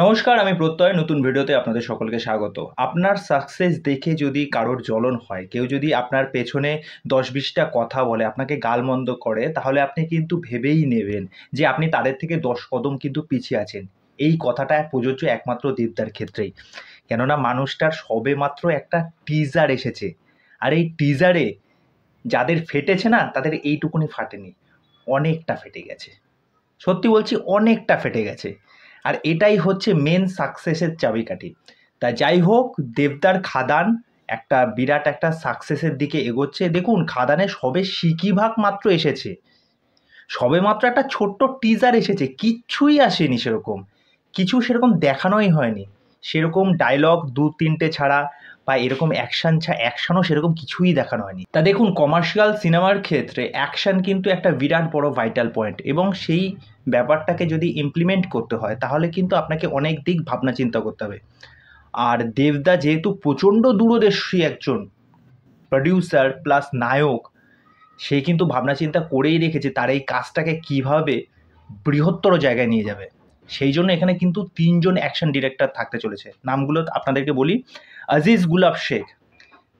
নমস্কার, আমি প্রত্যয় নতুন ভিডিওতে আপনাদের সকলকে স্বাগত। আপনার সাকসেস দেখে যদি কারোর জ্বলন হয়, কেউ যদি আপনার পেছনে ১০-২০টা কথা বলে, আপনাকে গালমন্দ করে, তাহলে আপনি কিন্তু ভেবেই নেবেন যে আপনি তাদের থেকে ১০ কদম কিন্তু পিছিয়ে আছেন। এই কথাটা প্রযোজ্য একমাত্র দেবদার ক্ষেত্রেই। কেননা মানুষটার সবেমাত্র একটা টিজার এসেছে। আর এই টিজারে যাদের ফেটেছে না, তাদের এইটুকুনি ফাটেনি, অনেকটা ফেটে গেছে। সত্যি বলছি, অনেকটা ফেটে গেছে। আর এটাই হচ্ছে মেন সাকসেসের চাবিকাঠি। তা যাই হোক, দেবদার খাদান একটা বিরাট একটা সাকসেসের দিকে এগোচ্ছে। দেখুন, খাদানে সবে সিকিভাগ মাত্র এসেছে, সবে মাত্র একটা ছোট্ট টিজার এসেছে, কিচ্ছুই আসেনি সেরকম, কিছু সেরকম দেখানোই হয়নি, সেরকম ডায়লগ ২-৩টে ছাড়া বা এরকম অ্যাকশানও সেরকম কিছুই দেখানো হয়নি। তা দেখুন, কমার্শিয়াল সিনেমার ক্ষেত্রে অ্যাকশান কিন্তু একটা বিরাট বড় ভাইটাল পয়েন্ট, এবং সেই ব্যাপারটাকে যদি ইমপ্লিমেন্ট করতে হয় তাহলে কিন্তু আপনাকে অনেক দিক ভাবনা চিন্তা করতে হবে। আর দেবদা যেহেতু প্রচণ্ড দূরদর্শী একজন প্রডিউসার প্লাস নায়ক, সে কিন্তু ভাবনা চিন্তা করেই রেখেছে তার এই কাজটাকে কীভাবে বৃহত্তর জায়গায় নিয়ে যাবে। সেই জন্য এখানে কিন্তু ৩ জন অ্যাকশন ডিরেক্টর থাকতে চলেছে। নামগুলো আপনাদেরকে বলি। আজিজ গুলাব শেখ,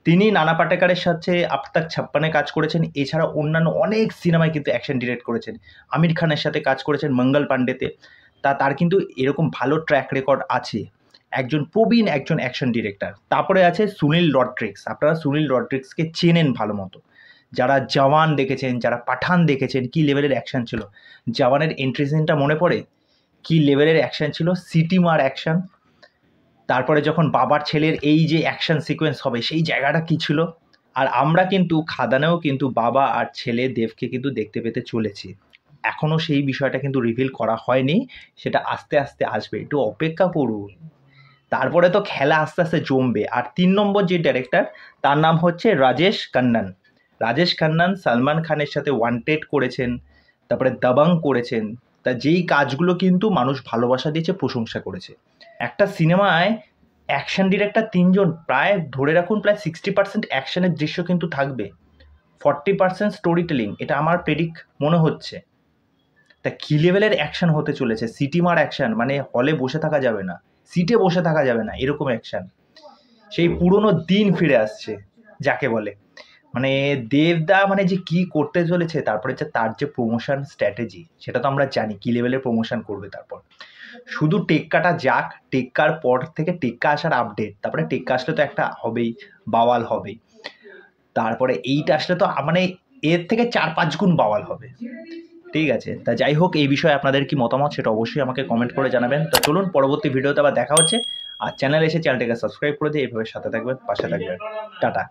তিনি নানা পাটেকারের সাথে আব তাক ৫৬-এ কাজ করেছেন। এছাড়া অন্যান্য অনেক সিনেমায় কিন্তু অ্যাকশন ডিরেক্ট করেছেন। আমির খানের সাথে কাজ করেছেন মঙ্গল পাণ্ডেতে। তার কিন্তু এরকম ভালো ট্র্যাক রেকর্ড আছে, একজন প্রবীণ একজন অ্যাকশন ডিরেক্টর। তারপরে আছে সুনীল রড্রিক্স। আপনারা সুনীল রড্রিক্সকে চেনেন ভালো মতো, যারা জওয়ান দেখেছেন, যারা পাঠান দেখেছেন, কী লেভেলের অ্যাকশন ছিল। জওয়ানের এন্ট্রি সিনটা মনে পড়ে, কী লেভেলের অ্যাকশন ছিল, সিটি মার অ্যাকশন। তারপরে যখন বাবার ছেলের এই যে অ্যাকশন সিকোয়েন্স হবে, সেই জায়গাটা কী ছিল। আর আমরা কিন্তু খাদানেও কিন্তু বাবা আর ছেলে দেবকে কিন্তু দেখতে পেতে চলেছি। এখনও সেই বিষয়টা কিন্তু রিভিল করা হয়নি, সেটা আস্তে আস্তে আসবে, একটু অপেক্ষা করুন। তারপরে তো খেলা আস্তে আস্তে জমবে। আর ৩ নম্বর যে ডাইরেক্টর, তার নাম হচ্ছে রাজেশ খান্নান। রাজেশ খান্নান সালমান খানের সাথে ওয়ান্টেড করেছেন, তারপরে দাবাং করেছেন। তা যেই কাজগুলো কিন্তু মানুষ ভালোবাসা দিয়েছে, প্রশংসা করেছে। একটা সিনেমায় অ্যাকশন ডিরেক্টর ৩ জন, প্রায় ধরে রাখুন প্রায় 60% অ্যাকশনের দৃশ্য কিন্তু থাকবে, 40% স্টোরি টেলিং, এটা আমার প্রেডিক্ট মনে হচ্ছে। তা কী লেভেলের অ্যাকশন হতে চলেছে, সিটি মার অ্যাকশন, মানে হলে বসে থাকা যাবে না, সিটে বসে থাকা যাবে না, এরকম অ্যাকশন। সেই পুরনো দিন ফিরে আসছে যাকে বলে। মানে দেবদা মানে যে কী করতে চলেছে, তারপরে যে তার যে প্রমোশন স্ট্র্যাটেজি, সেটা তো আমরা জানি কী লেভেলের প্রমোশন করবে। তারপর শুধু টেক্কাটা যাক, টেক্কার পর থেকে টেক্কা আসার আপডেট, তারপরে টেক্কা আসলে তো একটা হবেই, বাওয়াল হবেই। তারপরে এইটা আসলে তো মানে এর থেকে ৪-৫ গুণ বাওয়াল হবে। ঠিক আছে, তা যাই হোক, এই বিষয়ে আপনাদের কি মতামত সেটা অবশ্যই আমাকে কমেন্ট করে জানাবেন। তো চলুন, পরবর্তী ভিডিওতে আবার দেখা হচ্ছে। আর চ্যানেলে এসে চ্যানেলটাকে সাবস্ক্রাইব করে দিয়ে এইভাবে সাথে থাকবেন, পাশে থাকবেন। টাটা।